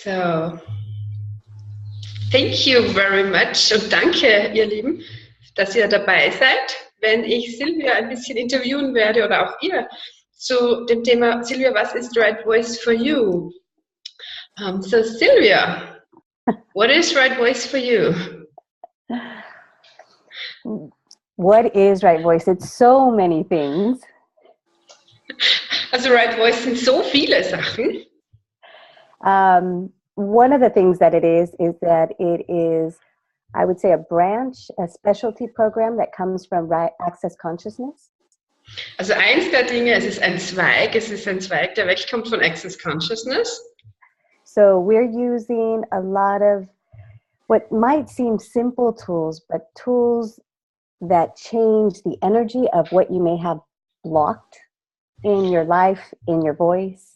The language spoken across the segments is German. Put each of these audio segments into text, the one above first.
So, thank you very much und danke, ihr Lieben, dass ihr dabei seid, wenn ich Sylvia ein bisschen interviewen werde oder auch ihr zu dem Thema, Sylvia, was ist Right Voice for you? So Sylvia, what is right voice for you? What is right voice? It's so many things. Also right voice sind so viele Sachen. One of the things that it is that it is, I would say, a branch, a specialty program that comes from Access Consciousness. Also eins der Dinge, es ist ein Zweig, der wegkommt von Access Consciousness. So we're using a lot of what might seem simple tools, but tools that change the energy of what you may have blocked in your life, in your voice.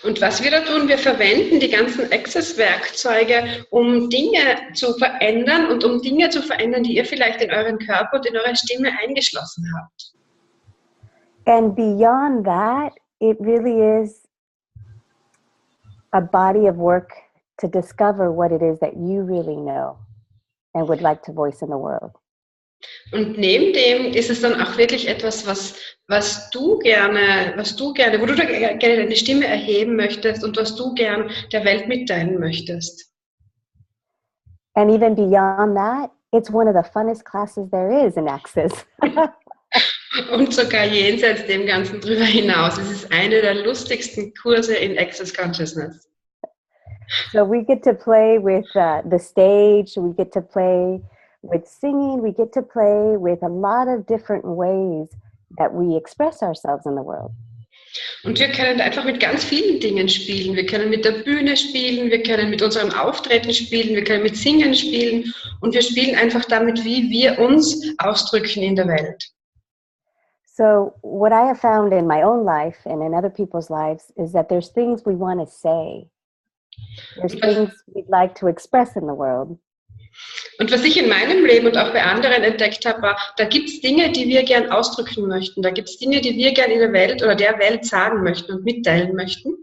Und was wir da tun, wir verwenden die ganzen Access-Werkzeuge, um Dinge zu verändern und um Dinge zu verändern, die ihr vielleicht in euren Körper und in eurer Stimme eingeschlossen habt. And beyond that, it really is a body of work to discover what it is that you really know and would like to voice in the world. Und neben dem ist es dann auch wirklich etwas, was du gerne, wo du gerne deine Stimme erheben möchtest und was du gern der Welt mitteilen möchtest. And even beyond that, it's one of the funnest classes there is in Access. Und sogar jenseits dem Ganzen drüber hinaus. Es ist eine der lustigsten Kurse in Access Consciousness. So we get to play with the stage, we get to play with singing, we get to play with a lot of different ways that we express ourselves in the world. Und wir können einfach mit ganz vielen Dingen spielen. Wir können mit der Bühne spielen, wir können mit unserem Auftreten spielen, wir können mit Singen spielen und wir spielen einfach damit, wie wir uns ausdrücken in der Welt. So what I have found in my own life and in other people's lives is that there's things we want to say. There's things we'd like to express in the world. Und was ich in meinem Leben und auch bei anderen entdeckt habe, war, da gibt es Dinge, die wir gern ausdrücken möchten. Da gibt es Dinge, die wir gern in der Welt oder der Welt sagen möchten und mitteilen möchten.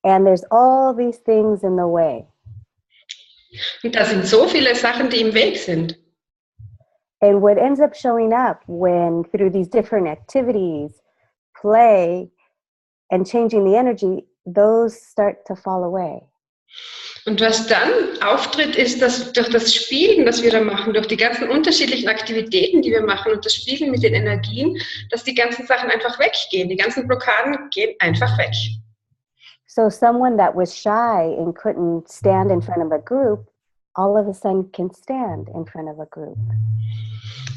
And there's all these things in the way. Und da sind so viele Sachen, die im Weg sind. And what ends up showing up when through these different activities, play, and changing the energy, those start to fall away. Und was dann auftritt, ist, dass durch das Spielen, das wir da machen, durch die ganzen unterschiedlichen Aktivitäten, die wir machen und das Spielen mit den Energien, dass die ganzen Sachen einfach weggehen. Die ganzen Blockaden gehen einfach weg. So someone that was shy and couldn't stand in front of a group, all of a sudden can stand in front of a group.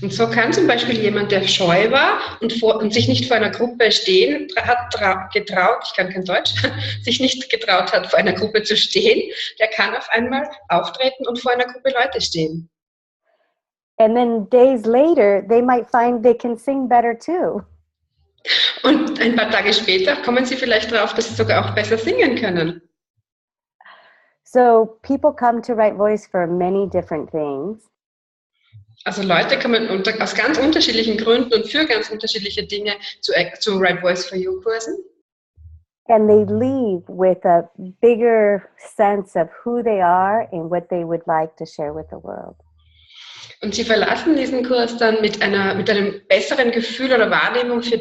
Und so kann zum Beispiel jemand, der scheu war und sich nicht vor einer Gruppe stehen getraut, ich kann kein Deutsch, sich nicht getraut hat, vor einer Gruppe zu stehen, der kann auf einmal auftreten und vor einer Gruppe Leute stehen. And then days later, they might find they can sing better too. Und ein paar Tage später kommen sie vielleicht drauf, dass sie sogar auch besser singen können. So people come to Right Voice for many different things. Also Leute kommen aus ganz unterschiedlichen Gründen und für ganz unterschiedliche Dinge zu Right Voice for You Kursen. And they leave with a bigger sense of who they are and what they would like to share with the world. Und sie verlassen diesen Kurs dann mit einem besseren Gefühl oder Wahrnehmung für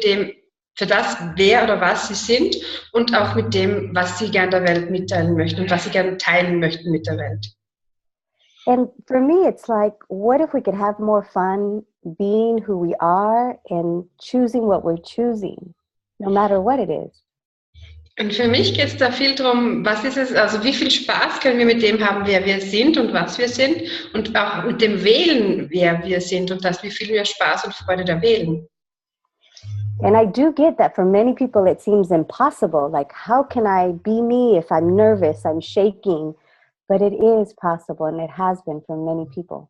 das, wer oder was sie sind und auch mit dem, was sie gerne der Welt mitteilen möchten und was sie gerne teilen möchten mit der Welt. And for me, it's like, what if we could have more fun being who we are and choosing what we're choosing, no matter what it is? Und für mich geht es da viel darum, was ist es, also wie viel Spaß können wir mit dem haben, wer wir sind und was wir sind und auch mit dem Wählen, wer wir sind und das, wie viel wir Spaß und Freude da wählen. And I do get that for many people it seems impossible, like how can I be me if I'm nervous, I'm shaking? But it is possible and it has been for many people.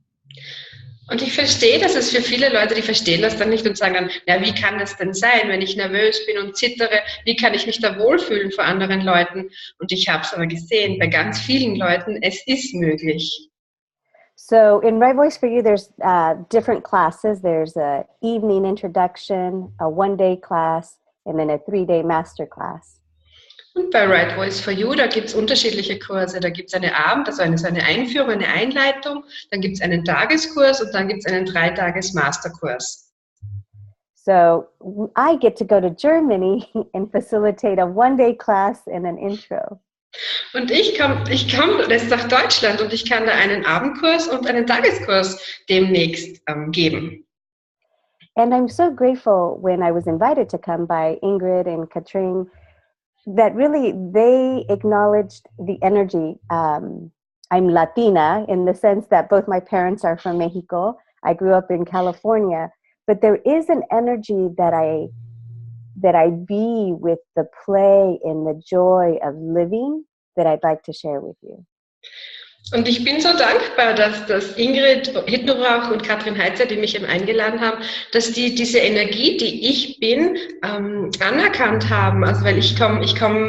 Und ich verstehe, dass es für viele Leute, die verstehen das dann nicht und sagen dann, ja, wie kann das denn sein, wenn ich nervös bin und zittere, wie kann ich mich da wohlfühlen vor anderen Leuten? Und ich habe es aber gesehen, bei ganz vielen Leuten, es ist möglich. So in Right Voice for You, there's different classes. There's a evening introduction, a one-day class, and then a 3-day masterclass. Und bei Right Voice for You, da gibt es unterschiedliche Kurse. Da gibt es eine also eine Einführung, eine Einleitung, dann gibt es einen Tageskurs und dann gibt es einen 3-Tages-Masterkurs. So I get to go to Germany and facilitate a one-day class and an intro. Und ich komm jetzt nach Deutschland und ich kann da einen Abendkurs und einen Tageskurs demnächst geben. And I'm so grateful when I was invited to come by Ingrid and Katrin that really they acknowledged the energy. I'm Latina in the sense that both my parents are from Mexico. I grew up in California, but there is an energy that I be with the play and the joy of living that I'd like to share with you. Und ich bin so dankbar, dass Ingrid Hittenbach und Katrin Heitzer, die mich eben eingeladen haben, dass die diese Energie, die ich bin, anerkannt haben. Also weil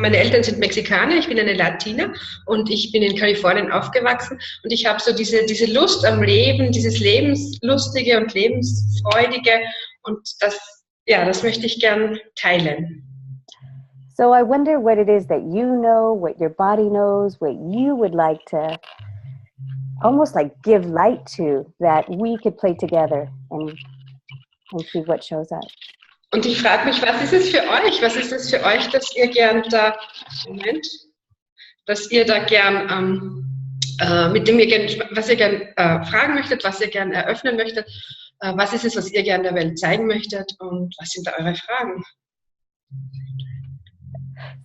meine Eltern sind Mexikaner, ich bin eine Latina und ich bin in Kalifornien aufgewachsen und ich habe so diese Lust am Leben, dieses Lebenslustige und Lebensfreudige und das möchte ich gern teilen. So I wonder what it is that you know, what your body knows, what you would like to almost like give light to, that we could play together and see what shows up. Und ich frage mich, was ist es für euch? Was ist es für euch, dass ihr gern da, mit dem ihr gern, was ihr gern fragen möchtet, was ihr gern eröffnen möchtet? Was ist es, was ihr gern der Welt zeigen möchtet? Und was sind da eure Fragen?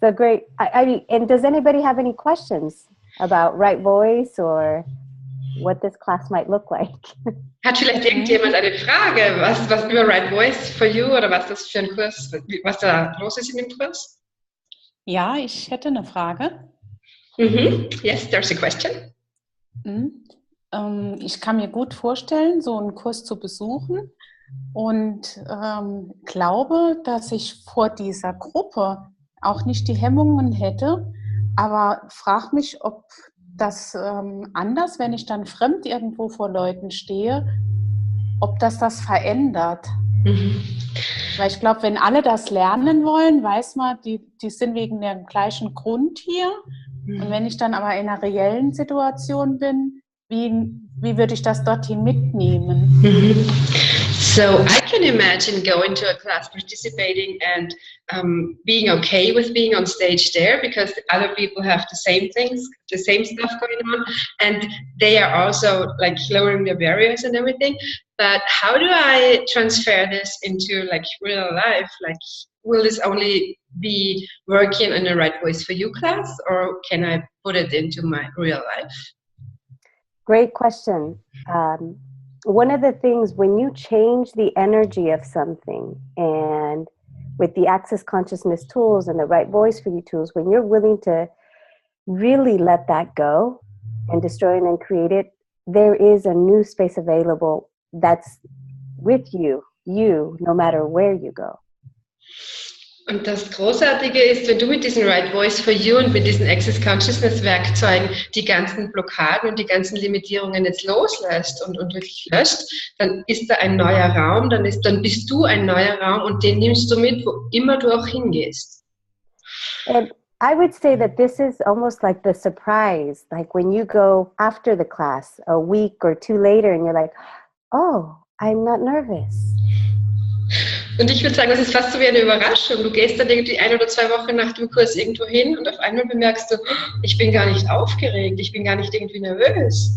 So great. And does anybody have any questions about right voice or what this class might look like? Hat vielleicht irgendjemand eine Frage, was über Right Voice for You oder was das für ein Kurs, was da los ist in dem Kurs? Ja, ich hätte eine Frage. Yes, there's a question. Ich kann mir gut vorstellen, so einen Kurs zu besuchen und glaube, dass ich vor dieser Gruppe auch nicht die Hemmungen hätte, aber frage mich, ob das anders, wenn ich dann fremd irgendwo vor Leuten stehe, ob das verändert. Weil ich glaube, wenn alle das lernen wollen, weiß man, die sind wegen dem gleichen Grund hier. Und wenn ich dann aber in einer reellen Situation bin, wie würde ich das dorthin mitnehmen? So I can imagine going to a class, participating and being okay with being on stage there because other people have the same things, the same stuff going on, and they are also like lowering their barriers and everything. But how do I transfer this into like real life? Like, will this only be working in a Right Voice for You class, or can I put it into my real life? Great question. One of the things, when you change the energy of something, and with the Access Consciousness tools and the Right Voice for You tools, when you're willing to really let that go and destroy it and create it, there is a new space available that's with you, no matter where you go. Und das Großartige ist, wenn du mit diesem Right Voice for You und mit diesen Access Consciousness Werkzeugen die ganzen Blockaden und die ganzen Limitierungen jetzt loslässt und wirklich löscht, dann ist da ein neuer Raum, dann bist du ein neuer Raum und den nimmst du mit, wo immer du auch hingehst. And I would say that this is almost like the surprise, like when you go after the class a week or two later and you're like, oh, I'm not nervous. Und ich würde sagen, das ist fast so wie eine Überraschung. Du gehst dann irgendwie 1 oder 2 Wochen nach dem Kurs irgendwo hin und auf einmal bemerkst du, ich bin gar nicht aufgeregt, ich bin gar nicht irgendwie nervös.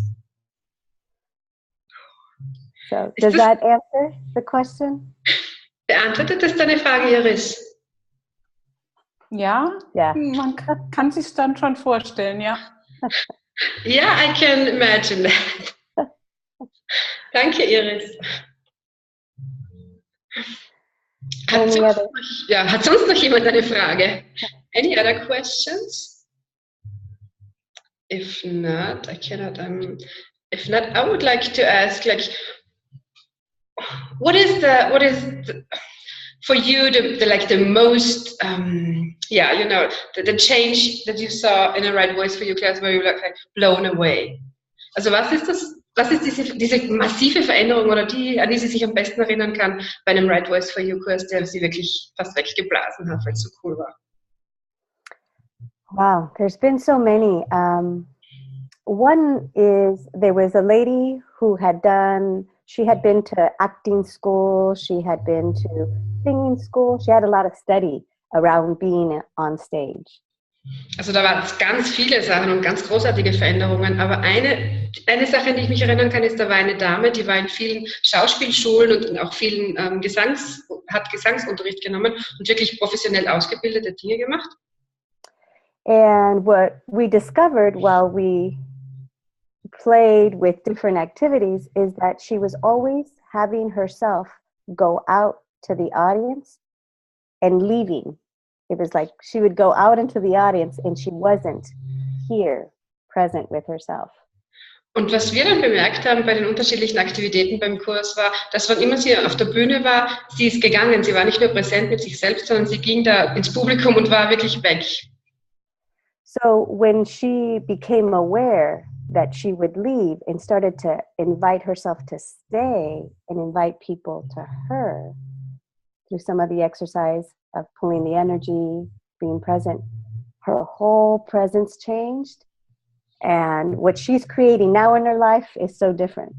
So, does that answer the question? Beantwortet das deine Frage, Iris? Ja, man kann sich dann schon vorstellen, ja. Ja, I can imagine that. Danke, Iris. Hat sonst noch jemand eine Frage? Any other questions? If not, I cannot. If not, I would like to ask, like, what is for you the most the change that you saw in a Right Voice for You class where you were like blown away? Also was ist diese massive Veränderung oder an die sie sich am besten erinnern kann bei einem Right Voice for You Kurs, der sie wirklich fast weggeblasen hat, weil es so cool war? Wow, there's been so many. One is there was a lady who she had been to acting school, she had been to singing school, she had a lot of study around being on stage. Also da waren ganz viele Sachen und ganz großartige Veränderungen, aber eine Sache, an die ich mich erinnern kann, ist, da war eine Dame, die war in vielen Schauspielschulen und in auch vielen hat Gesangsunterricht genommen und wirklich professionell ausgebildete Dinge gemacht. And what we discovered while we played with different activities is that she was always having herself go out to the audience and leaving. It was like she would go out into the audience and she wasn't here, present with herself. Und was wir dann bemerkt haben bei den unterschiedlichen Aktivitäten beim Kurs war, dass wann immer sie auf der Bühne war, sie ist gegangen. Sie war nicht nur präsent mit sich selbst, sondern sie ging da ins Publikum und war wirklich weg. So when she became aware that she would leave and started to invite herself to stay and invite people to her through some of the exercise of pulling the energy, being present, her whole presence changed. And what she's creating now in her life is so different.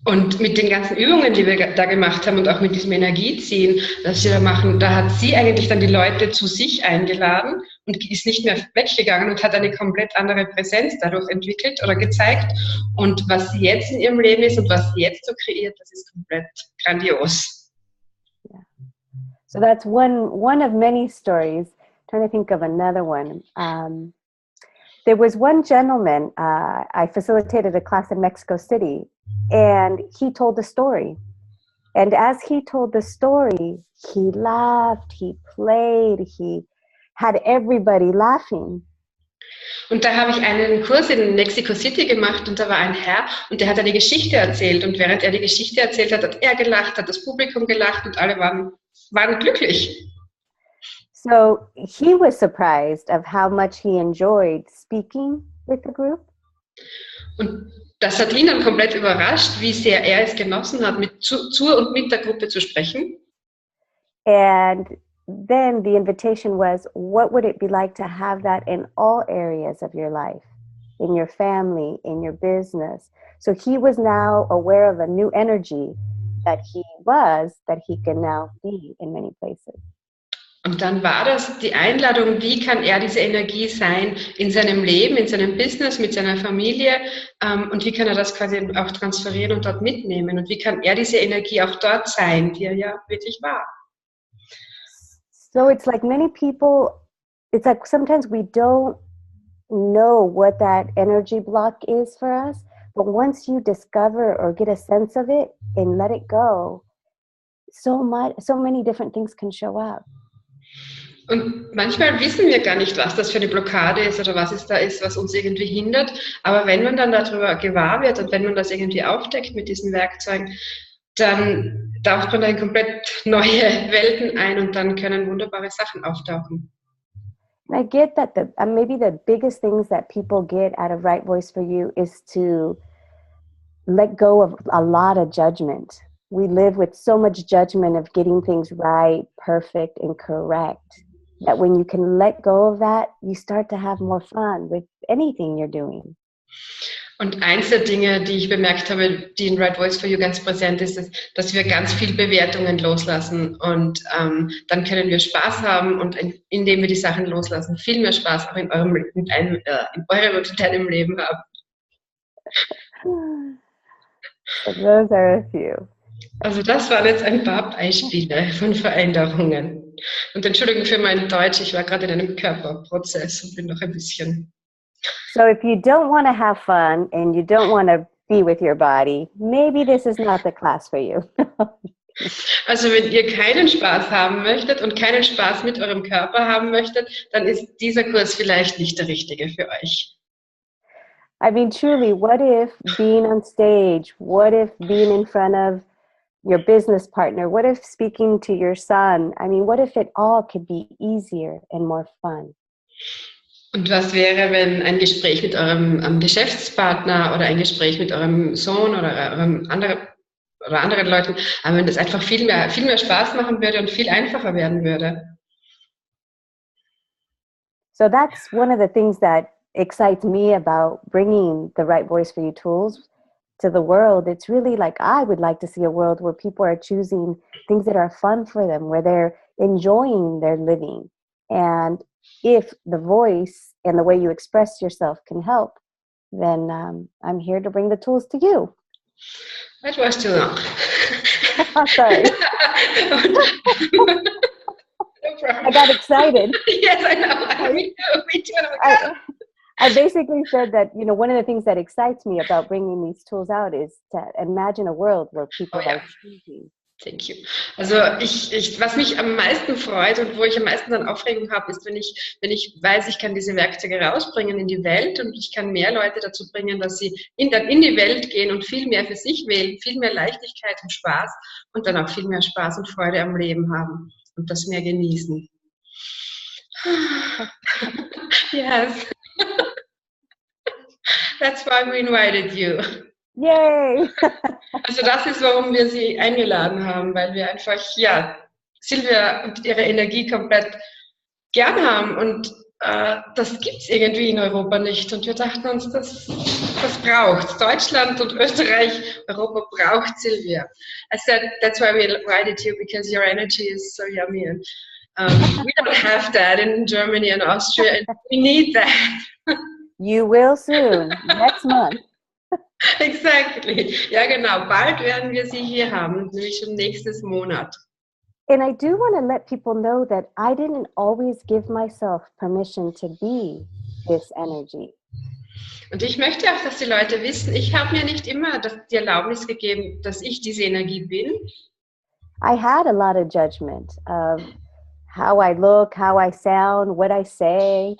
Und mit den ganzen Übungen, die wir da gemacht haben und auch mit diesem Energieziehen, das wir da machen, da hat sie eigentlich dann die Leute zu sich eingeladen und ist nicht mehr weggegangen und hat eine komplett andere Präsenz dadurch entwickelt oder gezeigt. Und was sie jetzt in ihrem Leben ist und was sie jetzt so kreiert, das ist komplett grandios. Yeah. So that's one of many stories. I'm trying to think of another one. There was one gentleman, I facilitated a class in Mexico City, and he told the story. And as he told the story, he laughed, he played, he had everybody laughing. Und da habe ich einen Kurs in Mexico City gemacht und da war ein Herr und der hat eine Geschichte erzählt und während er die Geschichte erzählt hat, hat er gelacht, hat das Publikum gelacht und alle waren glücklich. So he was surprised of how much he enjoyed speaking with the group. Und das hat ihn dann komplett überrascht, wie sehr er es genossen hat, zur und mit der Gruppe zu sprechen. And then the invitation was, what would it be like to have that in all areas of your life, in your family, in your business? So he was now aware of a new energy that he can now be in many places. Und dann war das die Einladung, wie kann er diese Energie sein in seinem Leben, in seinem Business, mit seiner Familie und wie kann er das quasi auch transferieren und dort mitnehmen und wie kann er diese Energie auch dort sein, die er ja wirklich war. So it's like many people, it's like sometimes we don't know what that energy block is for us, but once you discover or get a sense of it and let it go, so many different things can show up. Und manchmal wissen wir gar nicht, was das für eine Blockade ist oder was es da ist, was uns irgendwie hindert. Aber wenn man dann darüber gewahr wird und wenn man das irgendwie aufdeckt mit diesen Werkzeugen, dann taucht man da in komplett neue Welten ein und dann können wunderbare Sachen auftauchen. And I get that maybe the biggest things that people get out of Right Voice for You is to let go of a lot of judgment. We live with so much judgment of getting things right, perfect, and correct, that when you can let go of that, you start to have more fun with anything you're doing. Und eins der Dinge, die ich bemerkt habe, die in Right Voice for You ganz präsent ist, ist, dass wir ganz viel Bewertungen loslassen und dann können wir Spaß haben und indem wir die Sachen loslassen, viel mehr Spaß auch in eurem und deinem Leben haben. So those are a few. Also das waren jetzt ein paar Beispiele von Veränderungen. Und Entschuldigung für mein Deutsch, ich war gerade in einem Körperprozess und bin noch ein bisschen... So if you don't want to have fun and you don't want to be with your body, maybe this is not the class for you. Also wenn ihr keinen Spaß haben möchtet und keinen Spaß mit eurem Körper haben möchtet, dann ist dieser Kurs vielleicht nicht der richtige für euch. I mean, truly, what if being on stage, what if being in front of your business partner, what if speaking to your son, I mean, what if it all could be easier and more fun? Und was wäre, wenn ein Gespräch mit eurem Geschäftspartner oder ein Gespräch mit eurem Sohn oder anderen Leuten, wenn das einfach viel mehr Spaß machen würde und viel einfacher werden würde? So that's one of the things that excites me about bringing the Right Voice for You tools to the world. It's really like, I would like to see a world where people are choosing things that are fun for them, where they're enjoying their living. And if the voice and the way you express yourself can help, then I'm here to bring the tools to you. That was too long. Sorry. No problem. I got excited. Yes, I know. Me too. I basically said that, one of the things that excites me about bringing these tools out is to imagine a world where people are choosing. Thank you. Also was mich am meisten freut und wo ich am meisten dann Aufregung habe, ist, wenn ich weiß, ich kann diese Werkzeuge rausbringen in die Welt und ich kann mehr Leute dazu bringen, dass sie in die Welt gehen und viel mehr für sich wählen, viel mehr Leichtigkeit und Spaß und dann auch viel mehr Spaß und Freude am Leben haben und das mehr genießen. Yes. That's why we invited you. Yay! Also das ist, warum wir sie eingeladen haben, weil wir einfach, Sylvia und ihre Energie komplett gern haben und das gibt es irgendwie in Europa nicht und wir dachten uns, das braucht Deutschland und Österreich, Europa braucht Sylvia. I said, that's why we invited you, because your energy is so yummy and we don't have that in Germany and Austria and we need that. You will soon, next month. Exactly. Ja, genau. Bald werden wir sie hier haben, nämlich schon nächstes Monat. And I do want to let people know that I didn't always give myself permission to be this energy. Und ich möchte auch, dass die Leute wissen, ich habe mir nicht immer die Erlaubnis gegeben, dass ich diese Energie bin. I had a lot of judgment of how I look, how I sound, what I say.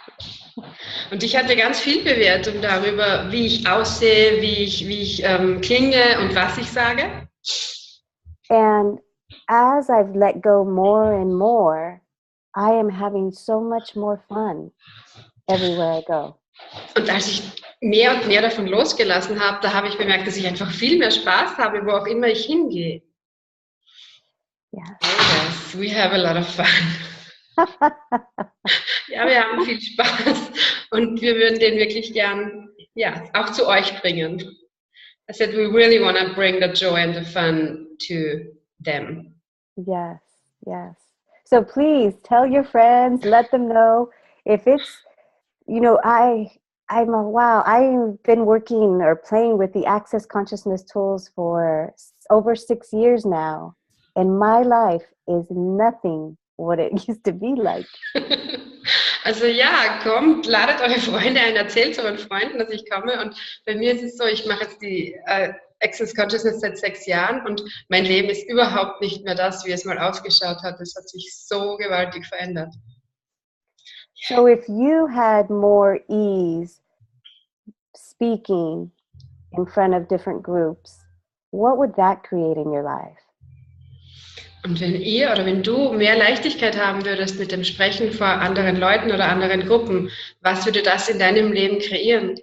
Und ich hatte ganz viel Bewertung darüber, wie ich aussehe, wie ich klinge und was ich sage. And as I've let go more and more, I am having so much more fun everywhere I go. Und als ich mehr und mehr davon losgelassen habe, da habe ich bemerkt, dass ich einfach viel mehr Spaß habe, wo auch immer ich hingehe. Yeah. Yes, we have a lot of fun. Ja, wir haben viel Spaß und wir würden den wirklich gern, auch zu euch bringen. I said we really want to bring the joy and the fun to them. Yes, yes. So please tell your friends, let them know if it's, I've been working or playing with the Access Consciousness tools for over 6 years now, and my life is nothing what it used to be like. Also kommt, ladet eure Freunde ein, erzählt euren Freunden, dass ich komme und bei mir ist es so, ich mache jetzt die Access Consciousness seit 6 Jahren und mein Leben ist überhaupt nicht mehr das, wie es mal ausgeschaut hat. Es hat sich so gewaltig verändert. So if you had more ease speaking in front of different groups, what would that create in your life? Und wenn du mehr Leichtigkeit haben würdest mit dem Sprechen vor anderen Leuten oder anderen Gruppen, was würde das in deinem Leben kreieren?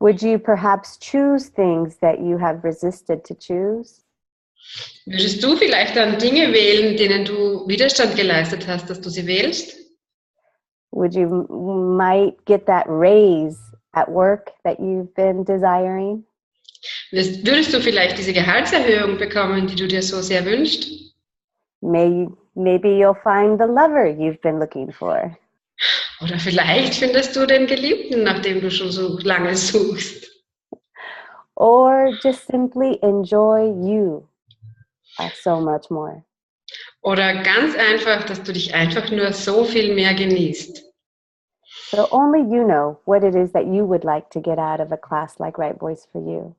Would you perhaps choose things that you have resisted to choose? Würdest du vielleicht dann Dinge wählen, denen du Widerstand geleistet hast, dass du sie wählst? Would you might get that raise at work that you've been desiring? Würdest du vielleicht diese Gehaltserhöhung bekommen, die du dir so sehr wünschst? Maybe you'll find the lover you've been looking for. Oder vielleicht findest du den Geliebten, nach dem du schon so lange suchst. Or just simply enjoy you so much more. Oder ganz einfach, dass du dich einfach nur so viel mehr genießt. So only you know what it is that you would like to get out of a class like Right Voice for You.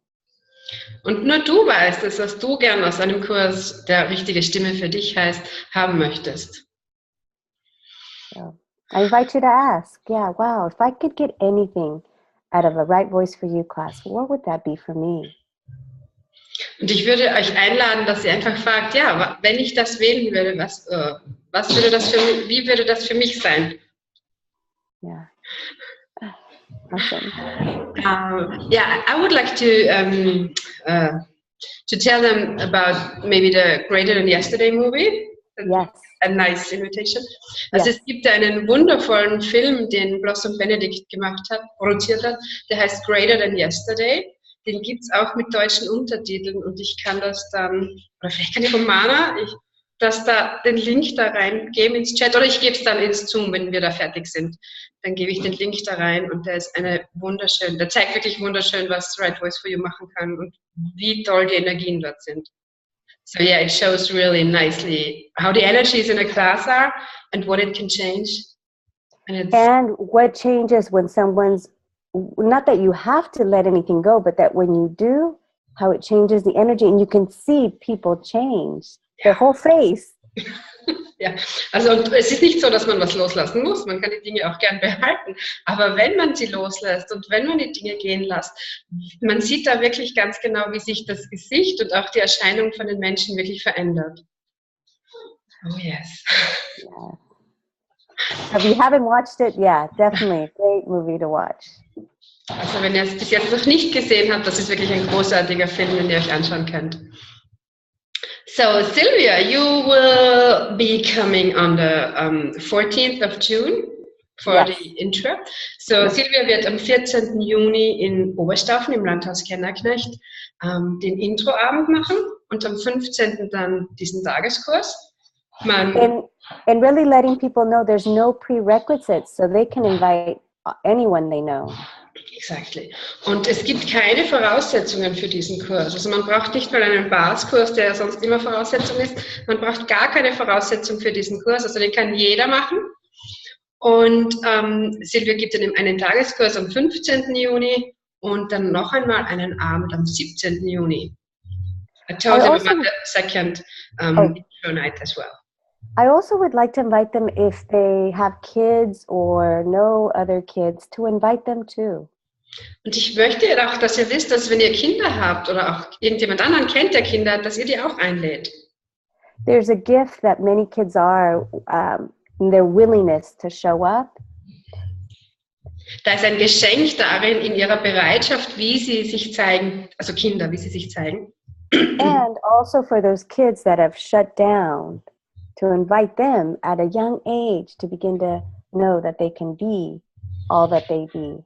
Und nur du weißt es, was du gern aus einem Kurs, der richtige Stimme für dich heißt, haben möchtest. So I invite you to ask, if I could get anything out of a Right Voice for You class, what would that be for me? Und ich würde euch einladen, dass ihr einfach fragt, wenn ich das wählen würde, wie würde das für mich sein? Yeah. Awesome. I would like to tell them about maybe the Greater Than Yesterday movie. Yes. A nice invitation. Also Yes. es gibt einen wundervollen Film, den Blossom Benedict gemacht hat, produziert hat, der heißt Greater Than Yesterday. Den gibt es auch mit deutschen Untertiteln und ich kann das dann, oder vielleicht kann ich Romana, den Link da reingeben ins Chat oder ich gebe es dann ins Zoom, wenn wir da fertig sind. Dann gebe ich den Link da rein und der ist der zeigt wirklich wunderschön, was Right Voice for You machen kann und wie toll die Energien dort sind. So yeah, it shows really nicely how the energies in a class are and what it can change. And what changes when someone's, not that you have to let anything go, but that when you do, how it changes the energy and you can see people change, their whole face. Ja, also und es ist nicht so, dass man was loslassen muss, man kann die Dinge auch gern behalten, aber wenn man sie loslässt und wenn man die Dinge gehen lässt, man sieht da wirklich ganz genau, wie sich das Gesicht und auch die Erscheinung von den Menschen wirklich verändert. Oh yes. Yeah. If you haven't watched it, yeah, definitely a great movie to watch. Also wenn ihr es bis jetzt noch nicht gesehen habt, das ist wirklich ein großartiger Film, den ihr euch anschauen könnt. So, Sylvia, you will be coming on the 14th of June for the intro. So, Sylvia wird am 14. Juni in Oberstaufen im Landhaus Kennerknecht den Introabend machen und am 15. dann diesen Tageskurs. And really letting people know there's no prerequisites, so they can invite anyone they know. Exactly. Und es gibt keine Voraussetzungen für diesen Kurs. Also man braucht nicht mal einen Basiskurs, der sonst immer Voraussetzung ist. Man braucht gar keine Voraussetzung für diesen Kurs. Also den kann jeder machen. Und Sylvia gibt dann einen Tageskurs am 15. Juni und dann noch einmal einen Abend am 17. Juni. I told them about the second intro night as well. I also would like to invite them, if they have kids or know other kids, to invite them too. Und ich möchte auch, dass ihr wisst, dass wenn ihr Kinder habt oder auch irgendjemand anderen kennt, der Kinder hat, dass ihr die auch einlädt. There's a gift that many kids are in their willingness to show up. Da ist ein Geschenk darin in ihrer Bereitschaft, wie sie sich zeigen, also Kinder, wie sie sich zeigen. And also for those kids that have shut down, to invite them at a young age to begin to know that they can be all that they be.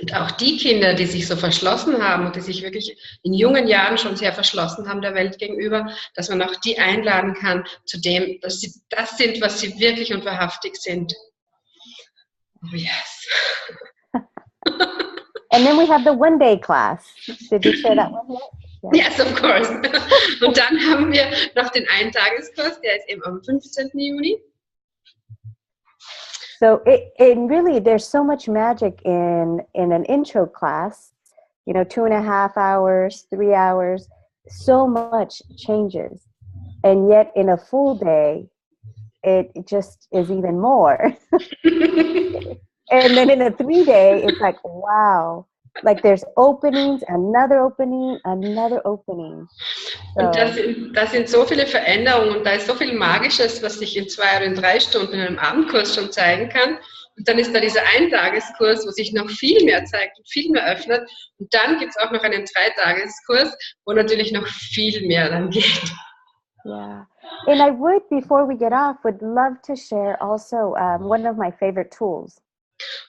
Und auch die Kinder, die sich so verschlossen haben und die sich wirklich in jungen Jahren schon sehr verschlossen haben der Welt gegenüber, dass man auch die einladen kann zu dem, dass sie das sind, was sie wirklich und wahrhaftig sind. Oh yes. And then we have the one-day class. Did you share that one yet? Yeah. Yes, of course. Und dann haben wir noch den Eintageskurs, der ist eben am 15. Juni. So it really, there's so much magic in an intro class, 2.5 hours, 3 hours, so much changes. And yet in a full day, it just is even more. And then in a 3-day, it's like, wow. Like there's openings, another opening, another opening. So. Und das sind so viele Veränderungen und da ist so viel Magisches, was sich in 2 oder in 3 Stunden in einem Abendkurs schon zeigen kann. Und dann ist da dieser Eintageskurs, wo sich noch viel mehr zeigt und viel mehr öffnet. Und dann gibt es auch noch einen 3-Tageskurs, wo natürlich noch viel mehr dann geht. Yeah. And I would, before we get off, would love to share also one of my favorite tools.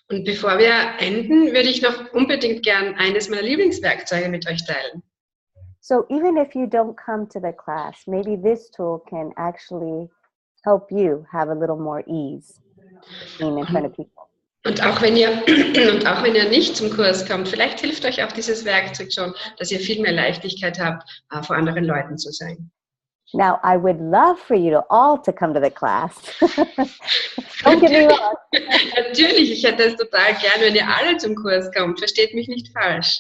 Und bevor wir enden, würde ich noch unbedingt gern eines meiner Lieblingswerkzeuge mit euch teilen. So even if you don't come to the class, maybe this tool can actually help you have a little more ease being in front of people. Und auch wenn ihr nicht zum Kurs kommt, vielleicht hilft euch auch dieses Werkzeug schon, dass ihr viel mehr Leichtigkeit habt, vor anderen Leuten zu sein. Now, I would love for you all to come to the class. Don't get me wrong. Natürlich, ich hätte es total gern, wenn ihr alle zum Kurs kommt. Versteht mich nicht falsch.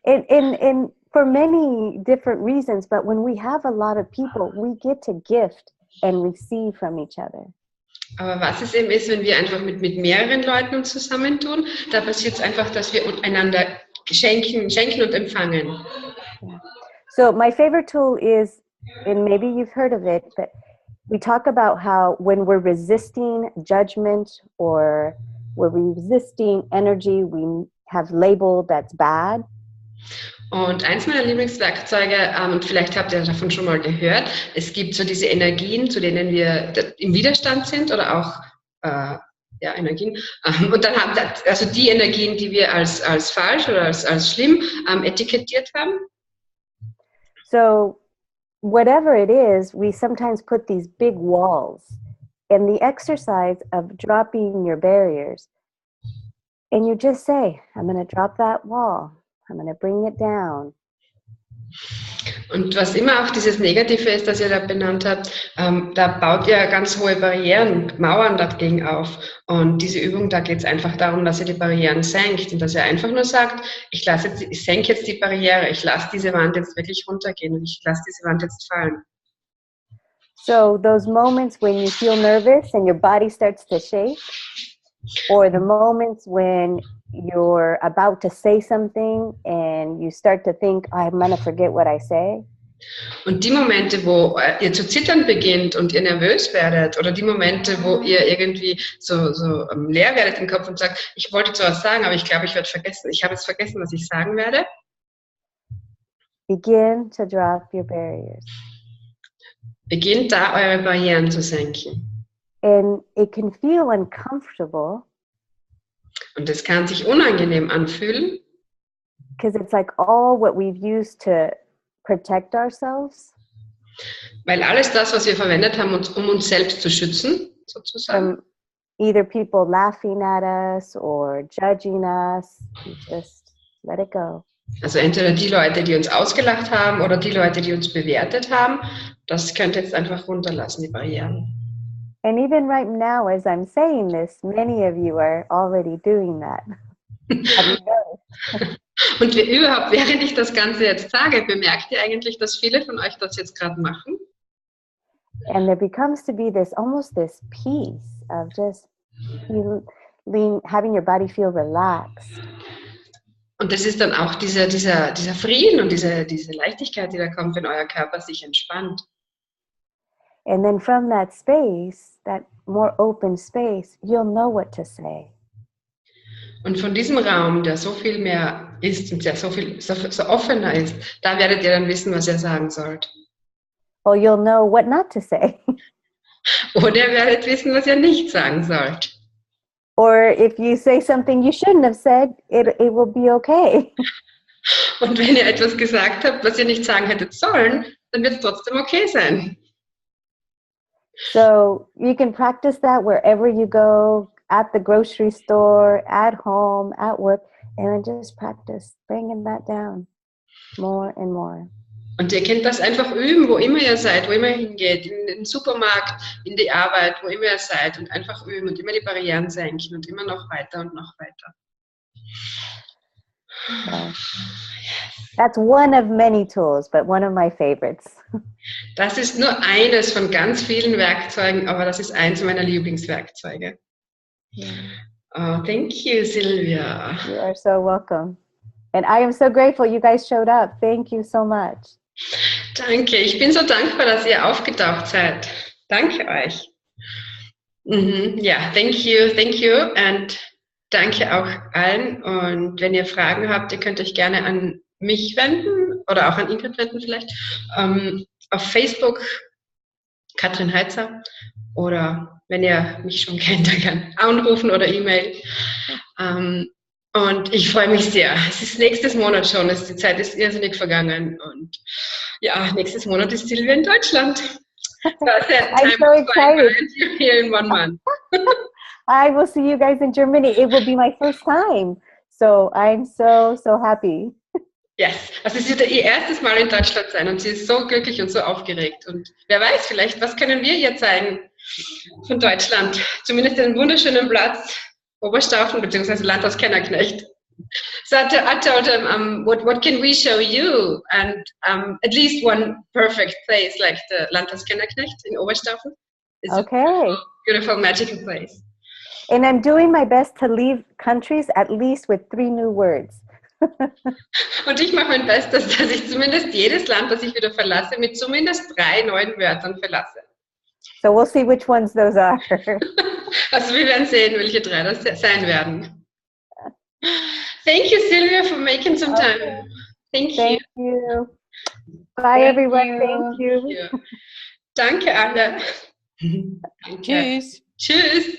In for many different reasons, but when we have a lot of people, we get to gift and receive from each other. Aber was es eben ist, wenn wir einfach mit mehreren Leuten uns zusammentun, da passiert es einfach, dass wir einander schenken und empfangen. Yeah. So my favorite tool is, and maybe you've heard of it, but we talk about how when we're resisting judgment or we're resisting energy we have labeled that's bad. Und eins meiner Lieblingswerkzeuge, und vielleicht habt ihr davon schon mal gehört, es gibt so diese Energien, zu denen wir im Widerstand sind oder auch Energien. Und dann haben also die Energien, die wir als falsch oder als schlimm etikettiert haben. So whatever it is, we sometimes put these big walls. And the exercise of dropping your barriers, and you just say, I'm going to drop that wall. I'm going to bring it down. Und was immer auch dieses Negative ist, das ihr da benannt habt, da baut ihr ganz hohe Barrieren, Mauern dagegen auf. Und diese Übung, da geht es einfach darum, dass ihr die Barrieren senkt und dass ihr einfach nur sagt, ich senke jetzt die Barriere, ich lasse diese Wand jetzt wirklich runtergehen und ich lasse diese Wand jetzt fallen. So those moments when you feel nervous and your body starts to shake, or the moments when you're about to say something and you start to think, I'm going to forget what I say. Und die Momente, wo ihr zu zittern beginnt und ihr nervös werdet, oder die Momente, wo ihr irgendwie so leer werdet im Kopf und sagt, ich wollte zwar was sagen, aber ich glaube, ich werde vergessen. Ich habe jetzt vergessen, was ich sagen werde. Begin to drop your barriers. Beginnt da, eure Barrieren zu senken. And it can feel uncomfortable. Und es kann sich unangenehm anfühlen. Because it's like all what we've used to protect ourselves. Weil alles das, was wir verwendet haben, um uns selbst zu schützen, sozusagen. Either people laughing at us or judging us, you just let it go. Also entweder die Leute, die uns ausgelacht haben, oder die Leute, die uns bewertet haben, das könnt ihr jetzt einfach runterlassen, die Barrieren. And even right now, as I'm saying this, many of you are already doing that. Have you noticed? Und während ich das Ganze jetzt sage, bemerkt ihr eigentlich, dass viele von euch das jetzt gerade machen? And there becomes to be almost this peace of just having your body feel relaxed. Und das ist dann auch dieser Frieden und diese Leichtigkeit, die da kommt, wenn euer Körper sich entspannt. And then from that space, that more open space, you'll know what to say. Und von diesem Raum, der so viel mehr ist und der so offener ist, da werdet ihr dann wissen, was ihr sagen sollt. Or you'll know what not to say. Oder ihr werdet wissen, was ihr nicht sagen sollt. Or if you say something you shouldn't have said, it will be okay. Und wenn ihr etwas gesagt habt, was ihr nicht sagen hättet sollen, dann wird es trotzdem okay sein. So you can practice that wherever you go, at the grocery store, at home, at work, and then just practice bringing that down more and more. Und ihr könnt das einfach üben, wo immer ihr seid, wo immer ihr hingeht, in den Supermarkt, in die Arbeit, wo immer ihr seid, und einfach üben und immer die Barrieren senken und immer noch weiter und noch weiter. So, that's one of many tools, but one of my favorites. Das ist nur eines von ganz vielen Werkzeugen, aber das ist eins meiner Lieblingswerkzeuge. Yeah. Oh, thank you, Sylvia. You are so welcome. And I am so grateful you guys showed up. Thank you so much. Danke, ich bin so dankbar, dass ihr aufgetaucht seid. Danke euch. Ja, thank you and danke auch allen. Und wenn ihr Fragen habt, ihr könnt euch gerne an mich wenden oder auch an Ingrid wenden vielleicht. Auf Facebook Katrin Heitzer, oder wenn ihr mich schon kennt, dann kann anrufen oder E-Mail. Und ich freue mich sehr. Es ist nächstes Monat schon, die Zeit ist irrsinnig vergangen. Und ja, nächstes Monat ist Sylvia in Deutschland. I'm so excited. Here in 1 month. I will see you guys in Germany. It will be my first time. So I'm so happy. Yes, also sie wird ihr erstes Mal in Deutschland sein und sie ist so glücklich und so aufgeregt. Und wer weiß, vielleicht, was können wir ihr zeigen von Deutschland? Zumindest den wunderschönen Platz Oberstaufen bzw. Landhaus Kennerknecht. So I told him, what can we show you? And at least one perfect place like the Landhaus Kennerknecht in Oberstaufen. It's a beautiful, magical place. And I'm doing my best to leave countries at least with 3 new words. Und ich mache mein Bestes, dass ich zumindest jedes Land, das ich wieder verlasse, mit zumindest 3 neuen Wörtern verlasse. So we'll see which ones those are. Also wir werden sehen, welche 3 das sein werden. Thank you, Sylvia, for making some time. Thank you. Bye, everyone. Thank you. Danke, alle. Tschüss. Tschüss.